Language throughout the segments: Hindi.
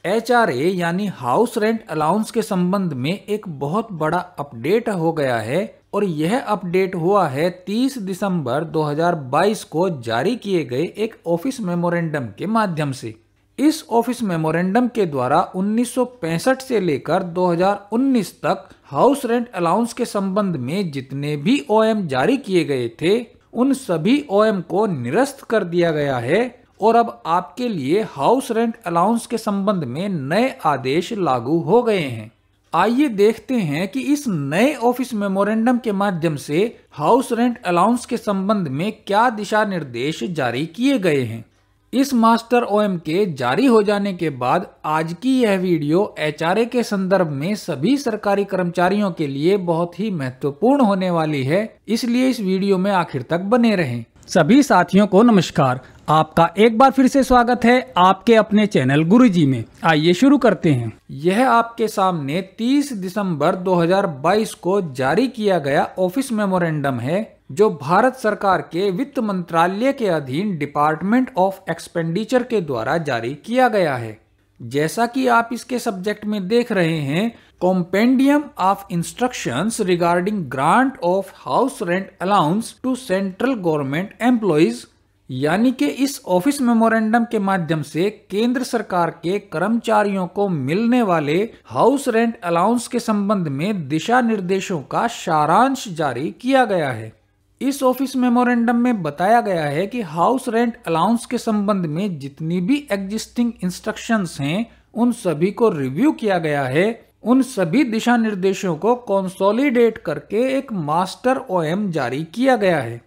HRA यानी हाउस रेंट अलाउंस के संबंध में एक बहुत बड़ा अपडेट हो गया है और यह अपडेट हुआ है 30 दिसंबर 2022 को जारी किए गए एक ऑफिस मेमोरेंडम के माध्यम से। इस ऑफिस मेमोरेंडम के द्वारा 1965 से लेकर 2019 तक हाउस रेंट अलाउंस के संबंध में जितने भी OM जारी किए गए थे उन सभी OM को निरस्त कर दिया गया है और अब आपके लिए हाउस रेंट अलाउंस के संबंध में नए आदेश लागू हो गए हैं। आइए देखते हैं कि इस नए ऑफिस मेमोरेंडम के माध्यम से हाउस रेंट अलाउंस के संबंध में क्या दिशा निर्देश जारी किए गए हैं। इस मास्टर OM के जारी हो जाने के बाद आज की यह वीडियो HRA के संदर्भ में सभी सरकारी कर्मचारियों के लिए बहुत ही महत्वपूर्ण होने वाली है, इसलिए इस वीडियो में आखिर तक बने रहें। सभी साथियों को नमस्कार। आपका एक बार फिर से स्वागत है आपके अपने चैनल गुरुजी में। आइए शुरू करते हैं। यह आपके सामने 30 दिसंबर 2022 को जारी किया गया ऑफिस मेमोरेंडम है जो भारत सरकार के वित्त मंत्रालय के अधीन डिपार्टमेंट ऑफ एक्सपेंडिचर के द्वारा जारी किया गया है। जैसा कि आप इसके सब्जेक्ट में देख रहे हैं, compendium of instructions regarding grant of house rent allowance to central government employees, यानी कि इस ऑफिस मेमोरेंडम के माध्यम से केंद्र सरकार के कर्मचारियों को मिलने वाले हाउस रेंट अलाउंस के संबंध में दिशा निर्देशों का सारांश जारी किया गया है। इस ऑफिस मेमोरेंडम में बताया गया है कि हाउस रेंट अलाउंस के संबंध में जितनी भी एग्जिस्टिंग इंस्ट्रक्शंस हैं उन सभी को रिव्यू किया गया है। उन सभी दिशा निर्देशों को कंसोलिडेट करके एक मास्टर OM जारी किया गया है।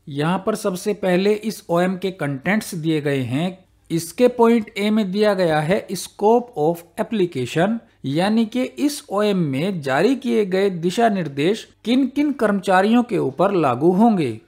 यहाँ पर सबसे पहले इस OM के कंटेंट्स दिए गए हैं। इसके पॉइंट A में दिया गया है स्कोप ऑफ एप्लीकेशन, यानी कि इस OM में जारी किए गए दिशा निर्देश किन किन कर्मचारियों के ऊपर लागू होंगे।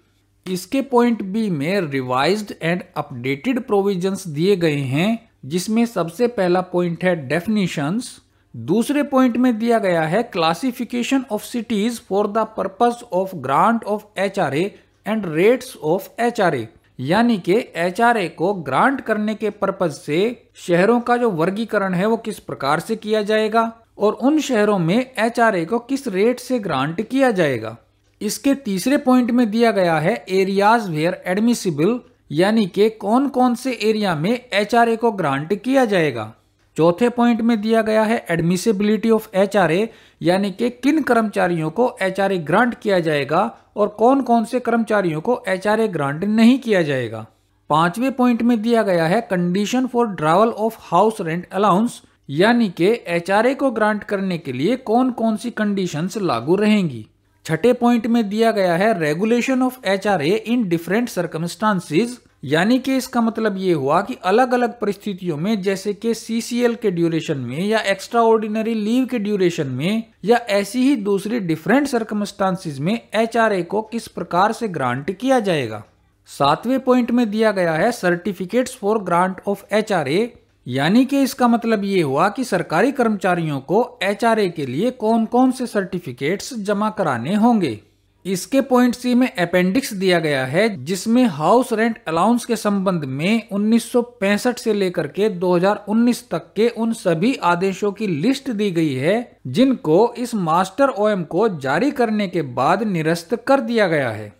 इसके पॉइंट B में रिवाइज्ड एंड अपडेटेड प्रोविजंस दिए गए हैं, जिसमें सबसे पहला पॉइंट है डेफिनिशंस। दूसरे पॉइंट में दिया गया है classification of cities for the purpose of grant of HRA and rates of HRA, यानी कि HRA को ग्रांट करने के पर्पज से शहरों का जो वर्गीकरण है वो किस प्रकार से किया जाएगा और उन शहरों में HRA को किस रेट से ग्रांट किया जाएगा। इसके तीसरे पॉइंट में दिया गया है एरियाज वेयर एडमिसिबल, यानी कि कौन कौन से एरिया में HRA को ग्रांट किया जाएगा। चौथे पॉइंट में दिया गया है एडमिसिबिलिटी ऑफ HRA, यानी कि किन कर्मचारियों को HRA ग्रांट किया जाएगा और कौन कौन से कर्मचारियों को HRA ग्रांट नहीं किया जाएगा। पांचवें पॉइंट में दिया गया है condition for drawal of house rent allowance, यानी कि HRA को ग्रांट करने के लिए कौन कौन सी कंडीशंस लागू रहेंगी। छठे पॉइंट में दिया गया है regulation of HRA in different circumstances, यानी कि इसका मतलब ये हुआ कि अलग अलग परिस्थितियों में, जैसे कि CCL के ड्यूरेशन में या एक्स्ट्रा ऑर्डिनरी लीव के ड्यूरेशन में या ऐसी ही दूसरी डिफरेंट सर्कमस्टांसेस में HRA को किस प्रकार से ग्रांट किया जाएगा। सातवें पॉइंट में दिया गया है certificates for grant of HRA, यानी कि इसका मतलब ये हुआ कि सरकारी कर्मचारियों को HRA के लिए कौन कौन से सर्टिफिकेट्स जमा कराने होंगे। इसके पॉइंट C में अपेंडिक्स दिया गया है, जिसमें हाउस रेंट अलाउंस के संबंध में 1965 से लेकर के 2019 तक के उन सभी आदेशों की लिस्ट दी गई है जिनको इस मास्टर OM को जारी करने के बाद निरस्त कर दिया गया है।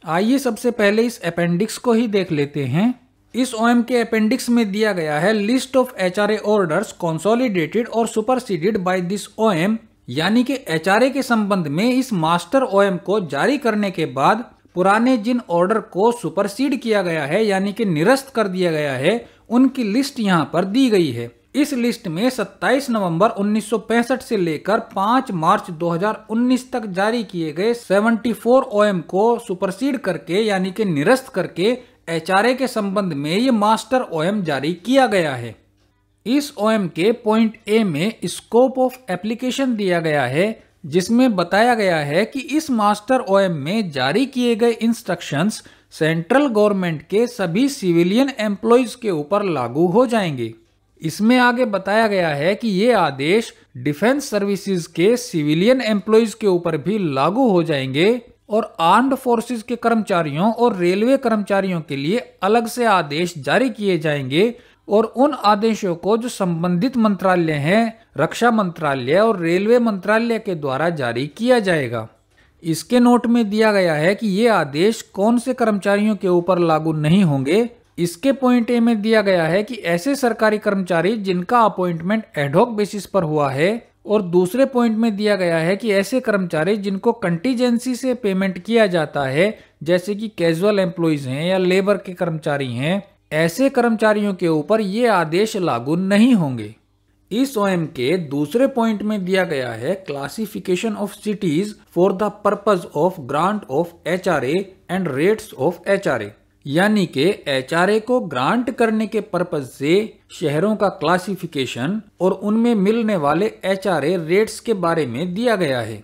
आइए सबसे पहले इस अपेंडिक्स को ही देख लेते हैं। इस OM के अपेंडिक्स में दिया गया है list of HRA orders consolidated और सुपरसीडेड बाय दिस OM, यानी कि HRA के संबंध में इस मास्टर OM को जारी करने के बाद पुराने जिन ऑर्डर को सुपरसीड किया गया है, यानी कि निरस्त कर दिया गया है, उनकी लिस्ट यहाँ पर दी गई है। इस लिस्ट में 27 नवंबर 1965 से लेकर 5 मार्च 2019 तक जारी किए गए 74 OM को सुपरसीड करके, यानी कि निरस्त करके HRA के संबंध में ये मास्टर OM जारी किया गया है। इस OM के पॉइंट A में स्कोप ऑफ एप्लीकेशन दिया गया है, जिसमें बताया गया है कि इस मास्टर OM में जारी किए गए इंस्ट्रक्शंस सेंट्रल गवर्नमेंट के सभी सिविलियन एम्प्लॉइज के ऊपर लागू हो जाएंगे। इसमें आगे बताया गया है कि ये आदेश डिफेंस सर्विसेज के सिविलियन एम्प्लॉइज के ऊपर भी लागू हो जाएंगे और आर्म्ड फोर्सेस के कर्मचारियों और रेलवे कर्मचारियों के लिए अलग से आदेश जारी किए जाएंगे और उन आदेशों को जो संबंधित मंत्रालय हैं, रक्षा मंत्रालय और रेलवे मंत्रालय के द्वारा जारी किया जाएगा। इसके नोट में दिया गया है कि ये आदेश कौन से कर्मचारियों के ऊपर लागू नहीं होंगे। इसके पॉइंट ए में दिया गया है कि ऐसे सरकारी कर्मचारी जिनका अपॉइंटमेंट एडहॉक बेसिस पर हुआ है, और दूसरे पॉइंट में दिया गया है कि ऐसे कर्मचारी जिनको कंटीजेंसी से पेमेंट किया जाता है, जैसे कि कैजुअल एम्प्लॉइज हैं या लेबर के कर्मचारी हैं, ऐसे कर्मचारियों के ऊपर ये आदेश लागू नहीं होंगे। इस ओएम के दूसरे पॉइंट में दिया गया है classification of cities for the purpose of grant of HRA and rates of HRA, यानी कि एचआरए को ग्रांट करने के पर्पज से शहरों का क्लासिफिकेशन और उनमें मिलने वाले एचआरए रेट्स के बारे में दिया गया है।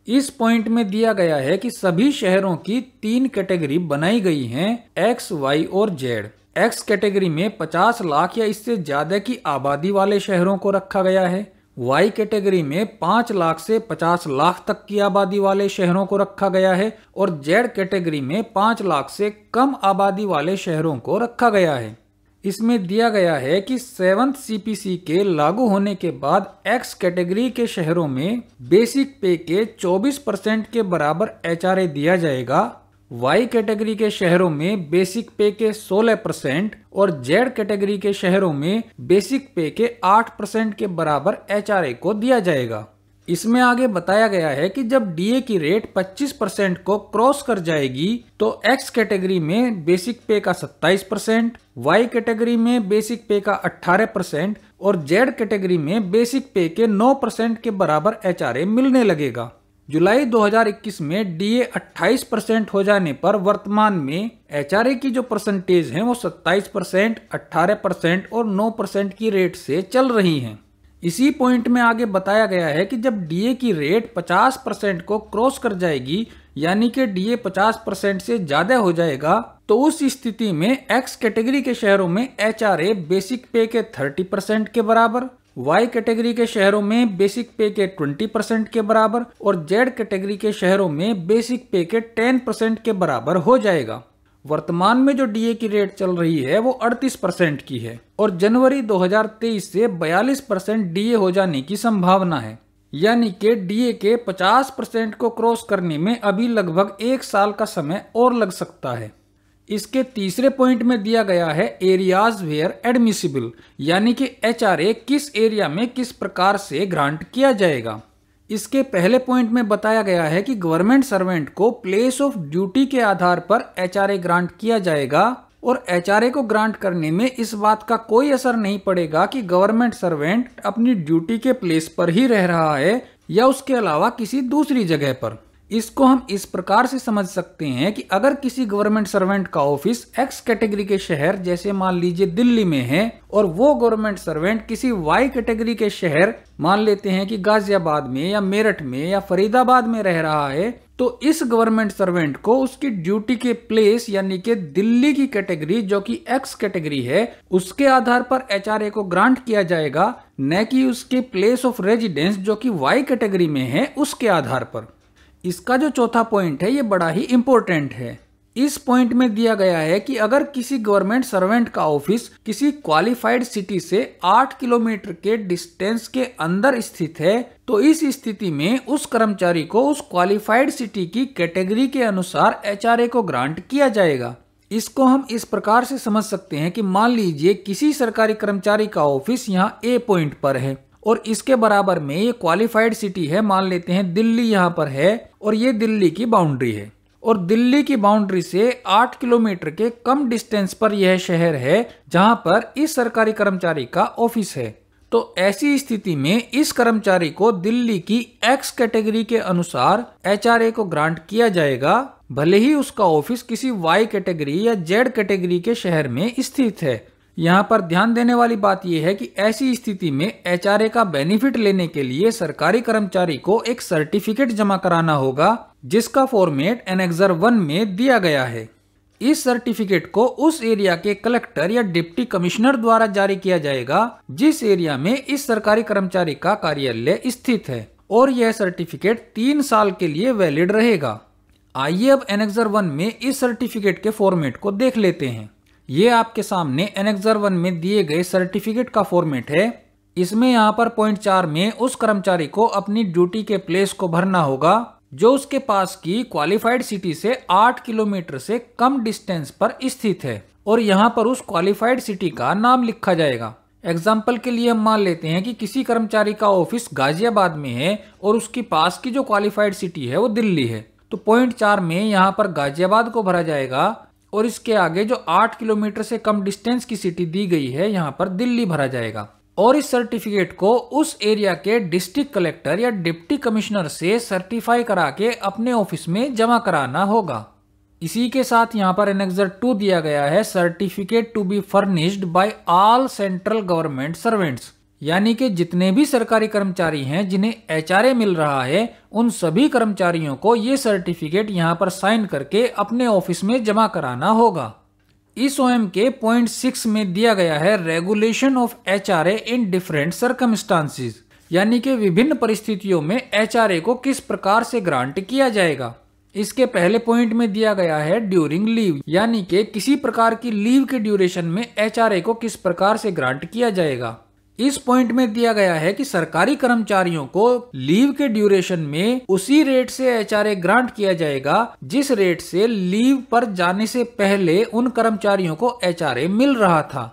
इस पॉइंट में दिया गया है कि सभी शहरों की 3 कैटेगरी बनाई गई हैं, एक्स, वाई और जेड। एक्स कैटेगरी में 50 लाख या इससे ज्यादा की आबादी वाले शहरों को रखा गया है। वाई कैटेगरी में 5 लाख से 50 लाख तक की आबादी वाले शहरों को रखा गया है और जेड कैटेगरी में 5 लाख से कम आबादी वाले शहरों को रखा गया है। इसमें दिया गया है कि 7th सीपीसी के लागू होने के बाद एक्स कैटेगरी के शहरों में बेसिक पे के 24% के बराबर एचआरए दिया जाएगा। वाई कैटेगरी के शहरों में बेसिक पे के 16% और जेड कैटेगरी के शहरों में बेसिक पे के 8% के बराबर एचआरए को दिया जाएगा। इसमें आगे बताया गया है कि जब डीए की रेट 25% को क्रॉस कर जाएगी तो एक्स कैटेगरी में बेसिक पे का 27%, वाई कैटेगरी में बेसिक पे का 18% और जेड कैटेगरी में बेसिक पे के 9% के बराबर एचआरए मिलने लगेगा। जुलाई 2021 में डीए 28% हो जाने पर वर्तमान में एचआरए की जो परसेंटेज है वो 27%, 18% और 9% की रेट से चल रही हैं। इसी पॉइंट में आगे बताया गया है कि जब डीए की रेट 50% को क्रॉस कर जाएगी, यानी कि डीए 50% से ज्यादा हो जाएगा, तो उस स्थिति में एक्स कैटेगरी के शहरों में एचआरए बेसिक पे के 30% के बराबर, वाई कैटेगरी के शहरों में बेसिक पे के 20% के बराबर और जेड कैटेगरी के शहरों में बेसिक पे के 10% के बराबर हो जाएगा। वर्तमान में जो डीए की रेट चल रही है वो 38% की है और जनवरी 2023 से 42% डीए हो जाने की संभावना है, यानी कि डीए के 50% को क्रॉस करने में अभी लगभग 1 साल का समय और लग सकता है। इसके तीसरे पॉइंट में दिया गया है एरियाज वेयर एडमिसिबल, यानी कि एचआरए किस एरिया में किस प्रकार से ग्रांट किया जाएगा। इसके पहले पॉइंट में बताया गया है कि गवर्नमेंट सर्वेंट को प्लेस ऑफ ड्यूटी के आधार पर एचआरए ग्रांट किया जाएगा और एचआरए को ग्रांट करने में इस बात का कोई असर नहीं पड़ेगा कि गवर्नमेंट सर्वेंट अपनी ड्यूटी के प्लेस पर ही रह रहा है या उसके अलावा किसी दूसरी जगह पर। इसको हम इस प्रकार से समझ सकते हैं कि अगर किसी गवर्नमेंट सर्वेंट का ऑफिस एक्स कैटेगरी के शहर जैसे मान लीजिए दिल्ली में है और वो गवर्नमेंट सर्वेंट किसी वाई कैटेगरी के शहर मान लेते हैं कि गाजियाबाद में या मेरठ में या फरीदाबाद में रह रहा है, तो इस गवर्नमेंट सर्वेंट को उसकी ड्यूटी के प्लेस यानी कि दिल्ली की कैटेगरी जो कि एक्स कैटेगरी है उसके आधार पर एचआरए को ग्रांट किया जाएगा, न कि उसके प्लेस ऑफ रेजिडेंस जो कि वाई कैटेगरी में है उसके आधार पर। इसका जो चौथा पॉइंट है ये बड़ा ही इंपॉर्टेंट है। इस पॉइंट में दिया गया है कि अगर किसी गवर्नमेंट सर्वेंट का ऑफिस किसी क्वालिफाइड सिटी से 8 किलोमीटर के डिस्टेंस के अंदर स्थित है तो इस स्थिति में उस कर्मचारी को उस क्वालिफाइड सिटी की कैटेगरी के अनुसार एचआरए को ग्रांट किया जाएगा। इसको हम इस प्रकार से समझ सकते हैं कि मान लीजिए किसी सरकारी कर्मचारी का ऑफिस यहाँ ए पॉइंट पर है और इसके बराबर में ये क्वालिफाइड सिटी है, मान लेते हैं दिल्ली यहाँ पर है और ये दिल्ली की बाउंड्री है और दिल्ली की बाउंड्री से 8 किलोमीटर के कम डिस्टेंस पर यह शहर है जहां पर इस सरकारी कर्मचारी का ऑफिस है। तो ऐसी स्थिति में इस कर्मचारी को दिल्ली की एक्स कैटेगरी के अनुसार एचआरए को ग्रांट किया जाएगा, भले ही उसका ऑफिस किसी वाई कैटेगरी या जेड कैटेगरी के शहर में स्थित है। यहाँ पर ध्यान देने वाली बात यह है कि ऐसी स्थिति में एचआरए का बेनिफिट लेने के लिए सरकारी कर्मचारी को एक सर्टिफिकेट जमा कराना होगा जिसका फॉर्मेट एनेक्सर 1 में दिया गया है। इस सर्टिफिकेट को उस एरिया के कलेक्टर या डिप्टी कमिश्नर द्वारा जारी किया जाएगा जिस एरिया में इस सरकारी कर्मचारी का कार्यालय स्थित है और यह सर्टिफिकेट 3 साल के लिए वैलिड रहेगा। आइए अब एनेक्सर 1 में इस सर्टिफिकेट के फॉर्मेट को देख लेते हैं। ये आपके सामने एनेक्सर 1 में दिए गए सर्टिफिकेट का फॉर्मेट है। इसमें यहाँ पर पॉइंट 4 में उस कर्मचारी को अपनी ड्यूटी के प्लेस को भरना होगा जो उसके पास की क्वालिफाइड सिटी से 8 किलोमीटर से कम डिस्टेंस पर स्थित है, और यहाँ पर उस क्वालिफाइड सिटी का नाम लिखा जाएगा। एग्जाम्पल के लिए हम मान लेते हैं कि किसी कर्मचारी का ऑफिस गाजियाबाद में है और उसके पास की जो क्वालिफाइड सिटी है वो दिल्ली है, तो पॉइंट 4 में यहाँ पर गाजियाबाद को भरा जाएगा और इसके आगे जो 8 किलोमीटर से कम डिस्टेंस की सिटी दी गई है यहाँ पर दिल्ली भरा जाएगा। और इस सर्टिफिकेट को उस एरिया के डिस्ट्रिक्ट कलेक्टर या डिप्टी कमिश्नर से सर्टिफाई करा के अपने ऑफिस में जमा कराना होगा। इसी के साथ यहाँ पर एनेक्सर 2 दिया गया है, certificate to be furnished by all central government servants, यानी कि जितने भी सरकारी कर्मचारी हैं जिन्हें एचआरए मिल रहा है उन सभी कर्मचारियों को ये सर्टिफिकेट यहाँ पर साइन करके अपने ऑफिस में जमा कराना होगा। इस ओएम के पॉइंट 6 में दिया गया है regulation of HRA in different circumstances, यानी कि विभिन्न परिस्थितियों में एचआरए को किस प्रकार से ग्रांट किया जाएगा। इसके पहले पॉइंट में दिया गया है ड्यूरिंग लीव, यानी कि किसी प्रकार की लीव के ड्यूरेशन में एचआरए को किस प्रकार से ग्रांट किया जाएगा। इस पॉइंट में दिया गया है कि सरकारी कर्मचारियों को लीव के ड्यूरेशन में उसी रेट से एचआरए ग्रांट किया जाएगा जिस रेट से लीव पर जाने से पहले उन कर्मचारियों को एचआरए मिल रहा था।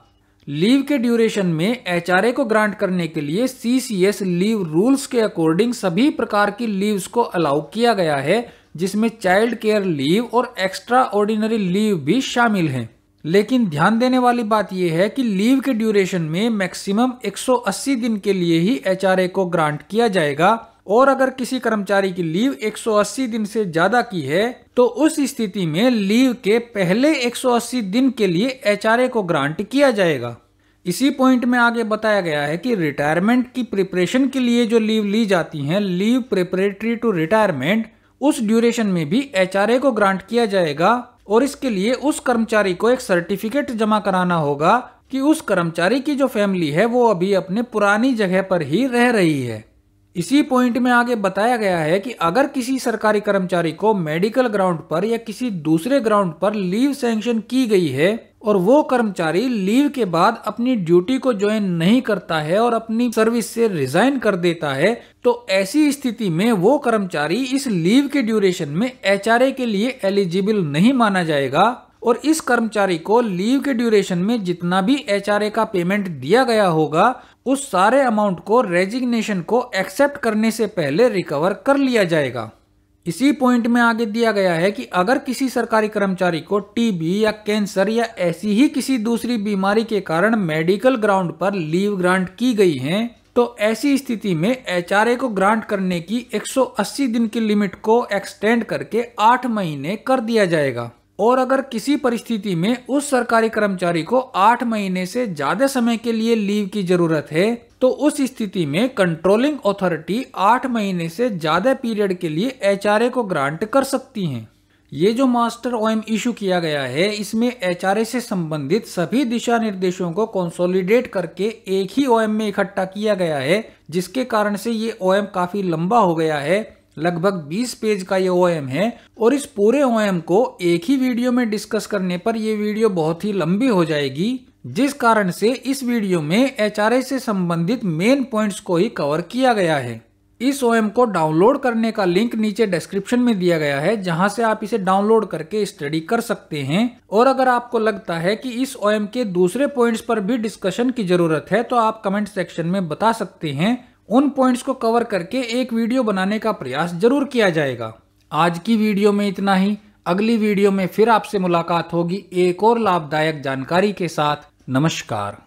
लीव के ड्यूरेशन में एचआरए को ग्रांट करने के लिए सीसीएस लीव रूल्स के अकॉर्डिंग सभी प्रकार की लीव्स को अलाउ किया गया है, जिसमें चाइल्ड केयर लीव और एक्स्ट्रा ऑर्डिनरी लीव भी शामिल हैं। लेकिन ध्यान देने वाली बात यह है कि लीव के ड्यूरेशन में मैक्सिमम 180 दिन के लिए ही एचआरए को ग्रांट किया जाएगा, और अगर किसी कर्मचारी की लीव 180 दिन से ज्यादा की है तो उस स्थिति में लीव के पहले 180 दिन के लिए एचआरए को ग्रांट किया जाएगा। इसी पॉइंट में आगे बताया गया है कि रिटायरमेंट की प्रिपरेशन के लिए जो लीव ली जाती हैं, लीव प्रिपरेटरी टू रिटायरमेंट, उस ड्यूरेशन में भी एचआरए को ग्रांट किया जाएगा, और इसके लिए उस कर्मचारी को एक सर्टिफिकेट जमा कराना होगा कि उस कर्मचारी की जो फैमिली है वो अभी अपने पुरानी जगह पर ही रह रही है। इसी पॉइंट में आगे बताया गया है कि अगर किसी सरकारी कर्मचारी को मेडिकल ग्राउंड पर या किसी दूसरे ग्राउंड पर लीव सैंक्शन की गई है और वो कर्मचारी लीव के बाद अपनी ड्यूटी को ज्वाइन नहीं करता है और अपनी सर्विस से रिजाइन कर देता है, तो ऐसी स्थिति में वो कर्मचारी इस लीव के ड्यूरेशन में एचआरए के लिए एलिजिबल नहीं माना जाएगा, और इस कर्मचारी को लीव के ड्यूरेशन में जितना भी एचआरए का पेमेंट दिया गया होगा उस सारे अमाउंट को रेजिग्नेशन को एक्सेप्ट करने से पहले रिकवर कर लिया जाएगा। इसी पॉइंट में आगे दिया गया है कि अगर किसी सरकारी कर्मचारी को टीबी या कैंसर या ऐसी ही किसी दूसरी बीमारी के कारण मेडिकल ग्राउंड पर लीव ग्रांट की गई है, तो ऐसी स्थिति में एचआरए को ग्रांट करने की 180 दिन की लिमिट को एक्सटेंड करके 8 महीने कर दिया जाएगा। और अगर किसी परिस्थिति में उस सरकारी कर्मचारी को 8 महीने से ज्यादा समय के लिए लीव की जरूरत है, तो उस स्थिति में कंट्रोलिंग अथॉरिटी 8 महीने से ज्यादा पीरियड के लिए एचआरए को ग्रांट कर सकती हैं। ये जो मास्टर ओएम इशू किया गया है, इसमें एचआरए से संबंधित सभी दिशा निर्देशों को कंसोलिडेट करके एक ही ओएम में इकट्ठा किया गया है, जिसके कारण से ये ओएम काफी लंबा हो गया है। लगभग 20 पेज का ये ओएम है, और इस पूरे ओएम को एक ही वीडियो में डिस्कस करने पर ये वीडियो बहुत ही लंबी हो जाएगी, जिस कारण से इस वीडियो में एचआरए से संबंधित मेन पॉइंट्स को ही कवर किया गया है। इस ओएम को डाउनलोड करने का लिंक नीचे डिस्क्रिप्शन में दिया गया है, जहां से आप इसे डाउनलोड करके स्टडी कर सकते हैं। और अगर आपको लगता है कि इस ओएम के दूसरे पॉइंट्स पर भी डिस्कशन की जरूरत है तो आप कमेंट सेक्शन में बता सकते हैं। उन पॉइंट्स को कवर करके एक वीडियो बनाने का प्रयास जरूर किया जाएगा। आज की वीडियो में इतना ही। अगली वीडियो में फिर आपसे मुलाकात होगी एक और लाभदायक जानकारी के साथ। नमस्कार।